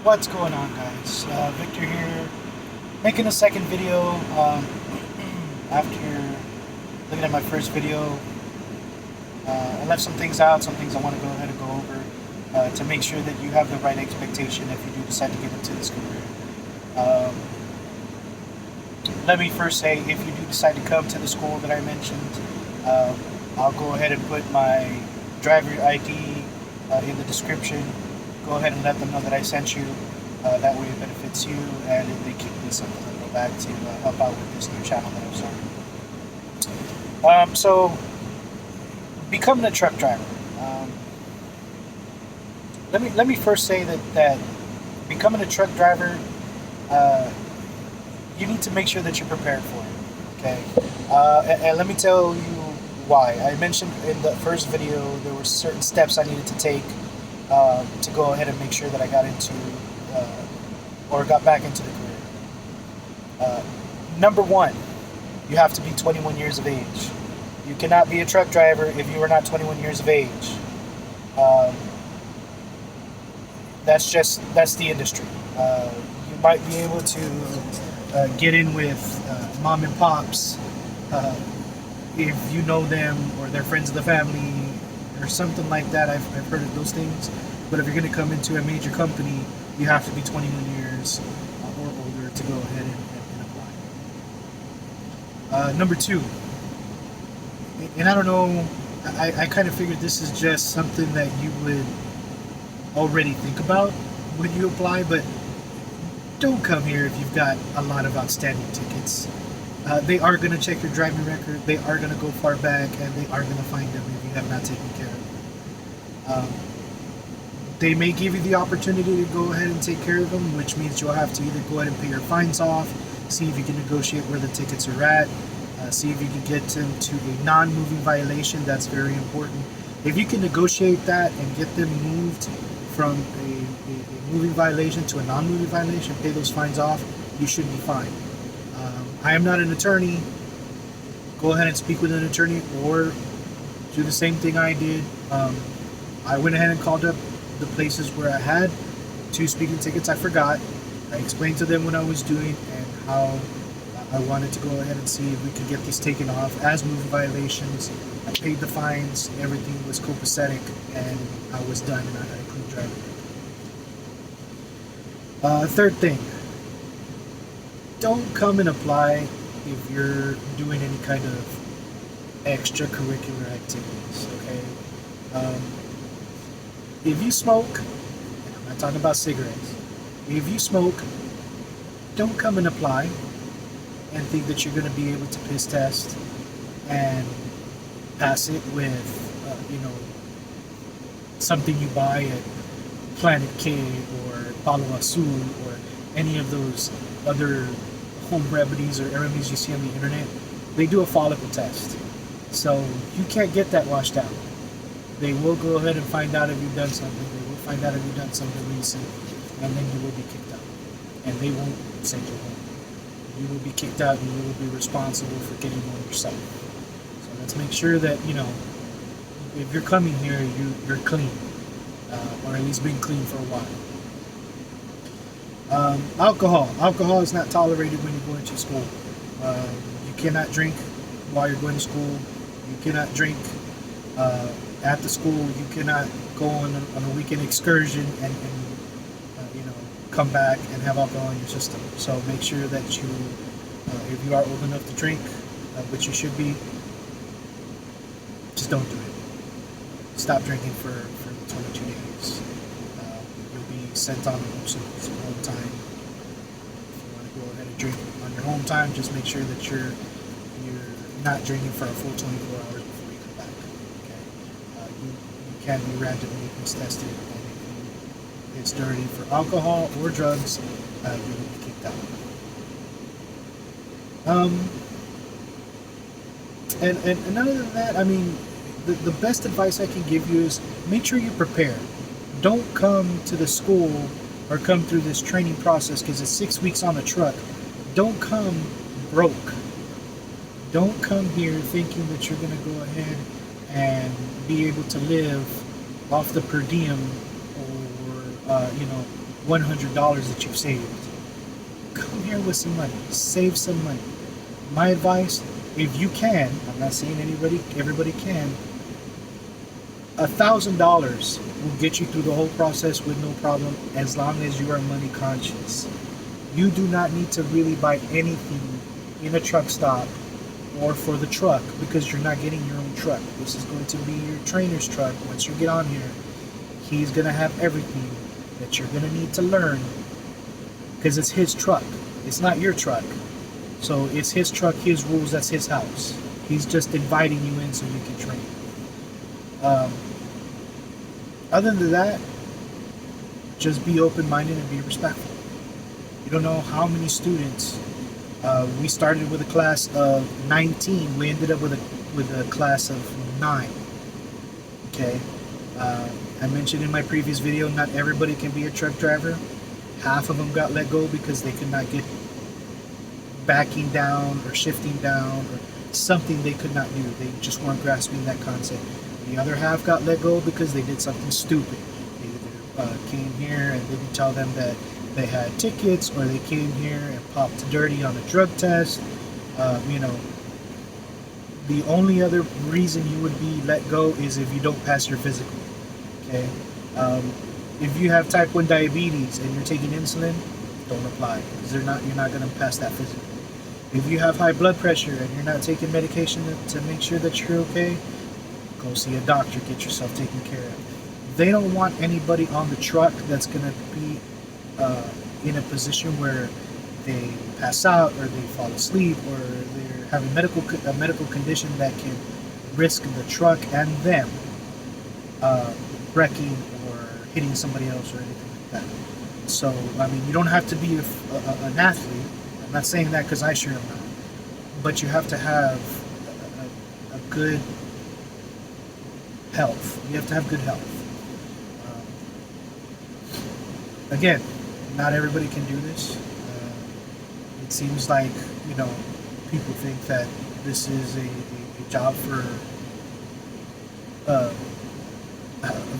What's going on, guys? Victor here, making a second video. After looking at my first video, I left some things out, some things I want to go ahead and go over to make sure that you have the right expectation if you do decide to get into this career. Um, Let me first say, if you do decide to come to the school that I mentioned, uh, I'll go ahead and put my driver ID in the description. Go ahead and let them know that I sent you. That way it benefits you, and if they keep me something to go back to help out with this new channel that I've started. So, becoming a truck driver. Um, let me first say that becoming a truck driver, uh, you need to make sure that you're prepared for it. Okay, and let me tell you why. I mentioned in the first video there were certain steps I needed to take to go ahead and make sure that I got into or got back into the career. Uh, Number one, you have to be 21 years of age. You cannot be a truck driver if you are not 21 years of age. Um, that's the industry. You might be able to get in with mom and pops uh, if you know them or they're friends of the family or something like that. I've heard of those things. But if you're going to come into a major company, you have to be 21 years or older to go ahead and apply. Number two, and I don't know, I kind of figured this is just something that you would already think about when you apply, but don't come here if you've got a lot of outstanding tickets. They are going to check your driving record, they are going to go far back, and they are going to find them if you have not taken care of them. They may give you the opportunity to go ahead and take care of them, which means you'll have to either go ahead and pay your fines off, see if you can negotiate where the tickets are at, see if you can get them to a non-moving violation. That's very important. If you can negotiate that and get them moved from a moving violation to a non-moving violation, pay those fines off, you should be fine. I am not an attorney. Go ahead and speak with an attorney or do the same thing I did. I went ahead and called up the places where I had two speeding tickets I forgot. I explained to them what I was doing and how I wanted to go ahead and see if we could get these taken off as moving violations. I paid the fines, everything was copacetic, and I was done, and I had a clean driving record. Third thing, don't come and apply if you're doing any kind of extracurricular activities, okay? If you smoke, and I'm not talking about cigarettes, if you smoke, don't come and apply and think that you're going to be able to piss test and pass it with, something you buy at Planet K or Palo Azul or any of those other home remedies or remedies you see on the internet. They do a follicle test. So you can't get that washed out. They will go ahead and find out if you've done something. They will find out if you've done something recent, and then you will be kicked out. And they won't send you home. You will be kicked out, and you will be responsible for getting one yourself. So let's make sure that if you're coming here, you're clean, or at least been clean for a while. Alcohol is not tolerated when you're going to school. You cannot drink while you're going to school. You cannot drink at the school. You cannot go on a weekend excursion and come back and have alcohol in your system. So make sure that if you are old enough to drink, which you should be, just don't do it. Stop drinking for 22 days. You'll be sent on home time. If you want to go ahead and drink on your home time, just make sure that you're not drinking for a full 24 hours before you come back. Okay, you can be randomly tested, and if it's dirty for alcohol or drugs, you will be kicked out. And other than that, I mean, the best advice I can give you is make sure you're prepared. Don't come to the school or come through this training process because it's 6 weeks on a truck. Don't come broke. Don't come here thinking that you're going to go ahead and be able to live off the per diem or $100 that you've saved. Come here with some money. Save some money. My advice, if you can, I'm not saying everybody can, $1,000 will get you through the whole process with no problem as long as you are money conscious. You do not need to really buy anything in a truck stop or for the truck because you're not getting your own truck. This is going to be your trainer's truck. Once you get on here, he's going to have everything that you're going to need to learn because it's his truck. It's not your truck. So it's his truck, his rules, that's his house. He's just inviting you in so you can train. Other than that, just be open-minded and be respectful. You don't know how many students. We started with a class of 19. We ended up with a class of 9. Okay. I mentioned in my previous video, not everybody can be a truck driver. Half of them got let go because they could not get backing down or shifting down or something they could not do. They just weren't grasping that concept. The other half got let go because they did something stupid. They either came here and didn't tell them that they had tickets, or they came here and popped dirty on a drug test. The only other reason you would be let go is if you don't pass your physical. Okay. If you have type 1 diabetes and you're taking insulin, don't apply because you're not going to pass that physical. If you have high blood pressure and you're not taking medication to make sure that you're okay, go see a doctor, get yourself taken care of. They don't want anybody on the truck that's going to be in a position where they pass out or they fall asleep or they have a medical condition that can risk the truck and them wrecking or hitting somebody else or anything like that. So, I mean, you don't have to be an athlete. I'm not saying that because I sure am not. But you have to have a good health. You have to have good health. Again, not everybody can do this. It seems like, people think that this is a job for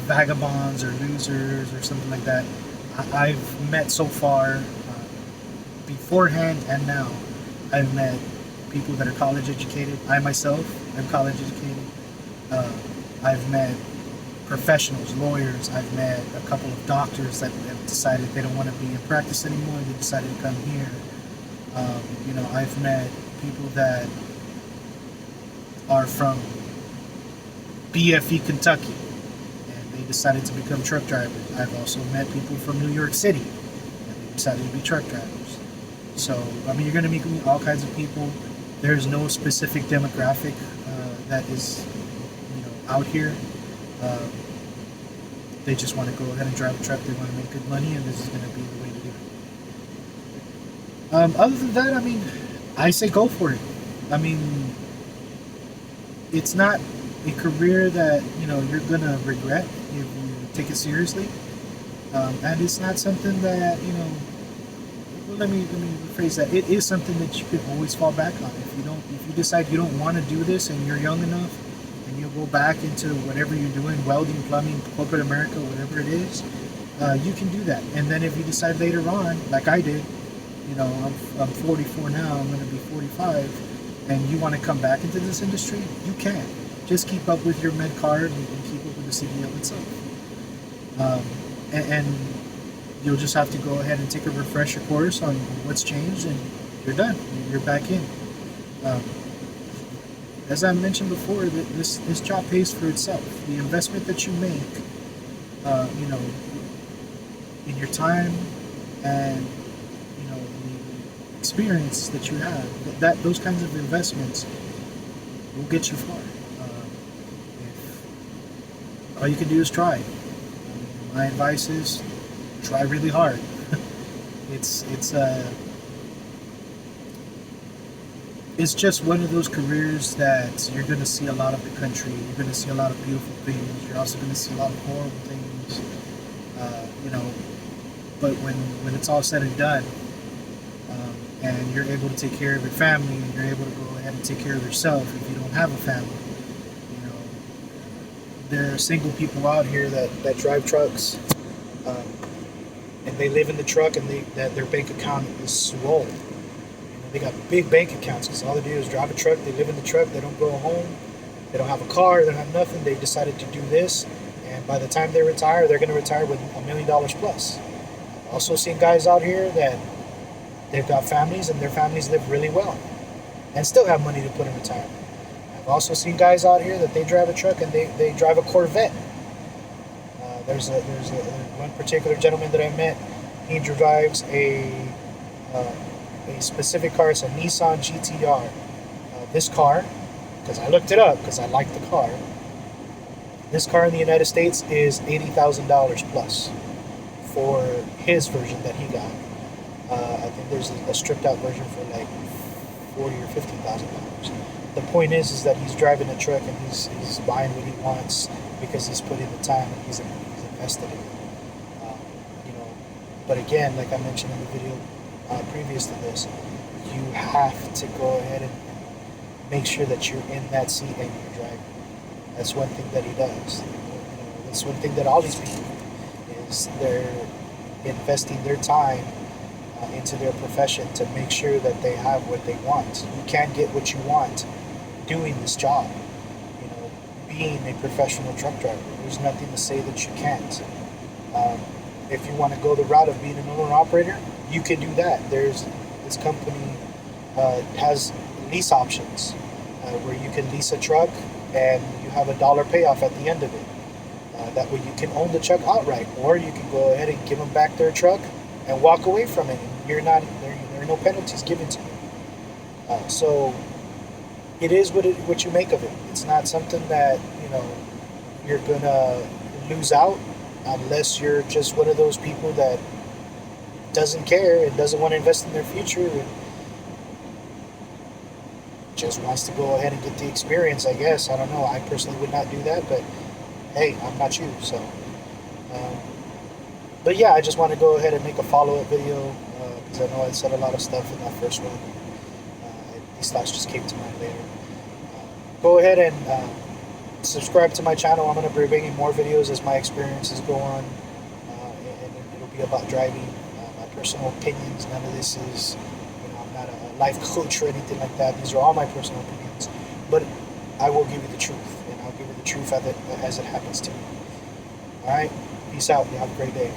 vagabonds or losers or something like that. I've met so far, beforehand and now, I've met people that are college educated. I myself am college educated. I've met professionals, lawyers. I've met a couple of doctors that have decided they don't want to be in practice anymore. They decided to come here. I've met people that are from BFE, Kentucky, and they decided to become truck drivers. I've also met people from New York City, and they decided to be truck drivers. So, you're going to meet all kinds of people. There's no specific demographic that is, out here. They just want to go ahead and drive a truck. They want to make good money, and this is going to be the way to do it. Other than that, I say go for it. It's not a career that you're going to regret if you take it seriously, and it's not something that let me rephrase that. It is something that you could always fall back on if you decide you don't want to do this and you're young enough. You'll go back into whatever you're doing, welding, plumbing, corporate America, whatever it is, you can do that. And then if you decide later on, like I did, I'm 44 now, I'm going to be 45, and you want to come back into this industry, you can. Just keep up with your med card and keep up with the CDL itself. And you'll just have to go ahead and take a refresher course on what's changed, and you're done. You're back in. As I mentioned before, this job pays for itself. The investment that you make, in your time and the experience that you have, that those kinds of investments will get you far. If all you can do is try. My advice is try really hard. It's just one of those careers that you're going to see a lot of the country. You're going to see a lot of beautiful things. You're also going to see a lot of horrible things. But when it's all said and done, and you're able to take care of your family, and you're able to go ahead and take care of yourself if you don't have a family, there are single people out here that drive trucks, and they live in the truck, and that their bank account is swollen. They got big bank accounts because all they do is drive a truck. They live in the truck. They don't go home. They don't have a car. They don't have nothing. They decided to do this, and by the time they retire, they're going to retire with $1 million plus. I've also seen guys out here that they've got families, and their families live really well, and still have money to put in retirement. I've also seen guys out here that they drive a truck and they drive a Corvette. There's one particular gentleman that I met. He drives uh, a specific car. It's a Nissan GTR. This car, because I looked it up because I like the car. This car in the United States is $80,000 plus for his version that he got. I think there's a stripped out version for like $40,000 or $50,000. The point is that he's driving a truck and he's buying what he wants because he's put in the time and he's invested in it. Um, you know, but again, like I mentioned in the video previous to this, you have to go ahead and make sure that you're in that seat and you're driving. That's one thing that he does. That's one thing that all these people do, is they're investing their time into their profession to make sure that they have what they want. You can't get what you want doing this job. Being a professional truck driver, there's nothing to say that you can't. If you want to go the route of being an owner operator, you can do that. There's this company has lease options where you can lease a truck and you have $1 payoff at the end of it. That way you can own the truck outright, or you can go ahead and give them back their truck and walk away from it. You're not there are no penalties given to you. So it is what you make of it. It's not something that you're gonna lose out unless you're just one of those people that doesn't care and doesn't want to invest in their future and just wants to go ahead and get the experience. I guess I don't know. I personally would not do that, but hey, I'm not you, so. But yeah, I just want to go ahead and make a follow-up video because I know I said a lot of stuff in that first one. These thoughts just came to mind later. Go ahead and subscribe to my channel. I'm going to be bringing more videos as my experiences go on, and it'll be about driving. My personal opinions. None of this is, I'm not a life coach or anything like that. These are all my personal opinions, but I will give you the truth, and I'll give you the truth as it happens to me. All right, peace out. You have a great day.